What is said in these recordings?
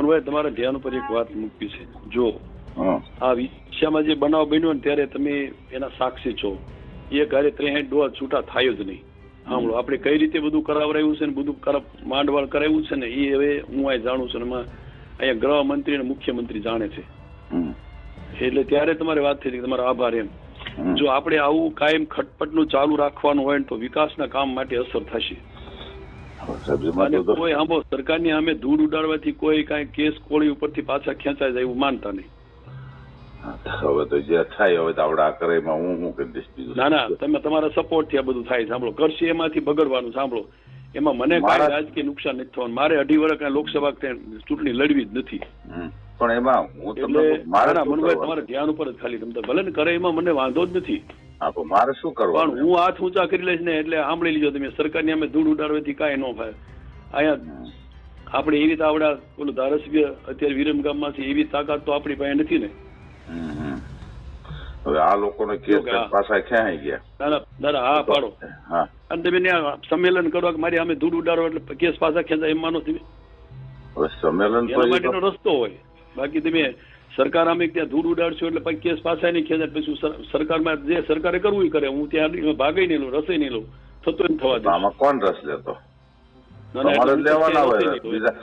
મનભાઈ તમારા ધ્યાન ઉપર એક વાત મૂકવી છે. જો આ વિષયમાં જે બનાવ બન્યો ને ત્યારે તમે એના સાક્ષી છો. એ ઘરે 63 ડોઝ છૂટા થાય જ નહીં. સાંભળો, આપણે કઈ રીતે બધું કરાવરાયું છે ને બધું માંડવાળ કરાવ્યું છે ને એ હવે હું આ જાણું છું. એમાં અહીંયા ગૃહમંત્રી અને મુખ્યમંત્રી જાણે છે. એટલે ત્યારે તમારે વાત થઈ કે તમારો આભાર એમ. જો આપણે આવું કાયમ ખટપટનું ચાલુ રાખવાનું હોય ને તો વિકાસના કામ માટે અસર થશે. અને કોઈ આંબો સરકારની સામે ધૂળ ઉડાડવાથી કોઈ કાંઈ કેસ કોળી ઉપરથી પાછા ખેંચાય જાય એવું માનતા નહીં. હવે તો જે થાય હવે તો આવડા કરે એમાં હું કરી દઈશ. ના ના, તમે તમારા સપોર્ટ થી આ બધું થાય. સાંભળો, કરશે એમાંથી બગડવાનું. સાંભળો, એમાં મને કાંઈ રાજકીય નુકસાન નથી થવાનું. મારે 2.5 વર્ષ લોકસભા ચૂંટણી લડવી જ નથી. પણ એમાં હું તમને મનભાઈ તમારા ધ્યાન ઉપર જ ખાલી તમે ભલે ને કરે એમાં મને વાંધો જ નથી. મારે શું કરવાનું? પણ હું હાથ ઊંચા કરી લઈશ ને એટલે સાંભળી લીજો તમે. સરકારની અમે ધૂળ ઉડાડવાથી કાંઈ ન થાય. અહીંયા આપણે એવી તો આવડા ઓલું ધારાસભ્ય અત્યારે વિરમગામમાંથી એવી તાકાત તો આપણી પાસે નથી ને. હવે આ લોકોને કેસ પાછા ક્યાં ગયા? ના ના, હા પાડો. અને તમે ત્યાં સંમેલન કરો કે મારી અમે ધૂળ ઉડાડો એટલે કેસ પાછા ખેંચાય એમ માનો તમે? સંમેલન એના માટેનો રસ્તો હોય. બાકી તમે સરકાર અમે ત્યાં ધૂળ ઉડાડશો એટલે પછી કેસ પાછા નહીં ખેંચાય. પછી સરકારમાં જે સરકારે કરવું કરે હું ત્યાં ભાગી નહીં લઉં, રસે નહીં લઉં. થતો જ થવા દે. આમાં કોણ રસ લેતો? લેવાના હોય બીજા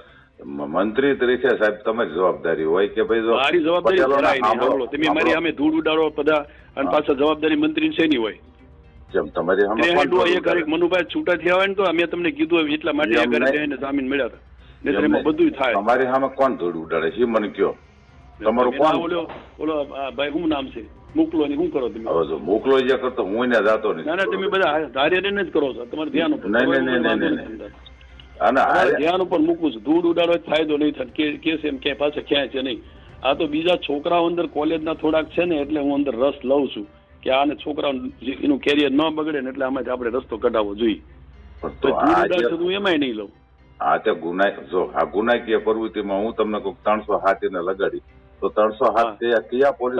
મંત્રી તરીકે સાહેબ તમારી જવાબદારી હોય કે ભાઈ મારી જવાબદારી તમે મારી સામે ધૂળ ઉડાડો બધા અને પાછા જવાબદારી મંત્રી છે નહીં હોય. જેમ તમારી સામે મનુભાઈ છૂટા થયા હોય ને તો અમે તમને કીધું એટલા માટે જામીન મળ્યા હતા. એમાં બધું થાય. તમારી સામે કોણ ધૂળ ઉડાડે છે મને કયો? તમારું કોણ? ઓલો ભાઈ શું નામ છે? મોકલો ને શું કરો તમે? હવે મોકલો જે કરતો હું એને જાતો નહીં. ના ના, તમે બધા ધાર્ય જ કરો છો. તમારે ધ્યાન ઉપર ધ્યાન ઉપર મૂકવું છે. ધૂળ ઉડાડો ફાયદો નહીં થાય. કેસ એમ ક્યાંય પાછા ક્યાંય છે નહીં. આ તો બીજા છોકરાઓ અંદર કોલેજના થોડાક છે ને એટલે હું અંદર રસ લઉં છું કે આને છોકરાઓ એનું કેરિયર ન બગડે ને એટલે આમાંથી આપણે રસ્તો કઢાવવો જોઈએ. તો ધૂળ ઉડાડશે હું એમાંય નહીં લઉં. આ તે આ ગુનાકીય પ્રવૃત્તિમાં હું તમને કોઈ 307 ને લગાડી તો 307 કયા પોલીસ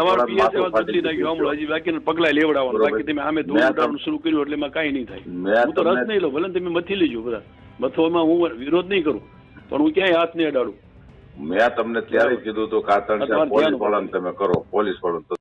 હજી બાકી પગલા લેવડાવવાનું. બાકી તમે આમે ધૂળ ઉડાડવાનું શરૂ કર્યું એટલે એમાં કઈ નહીં થાય. હું તો રસ નહીં લઉં. ભલે તમે મથી લેજો બધા મથોમાં હું વિરોધ નહીં કરું પણ હું ક્યાંય હાથ નહીં અડાડું. મેં તમને ત્યારે કીધું હતું કે આ 307 પોલીસ વાળાને તમે કરો પોલીસ વાળા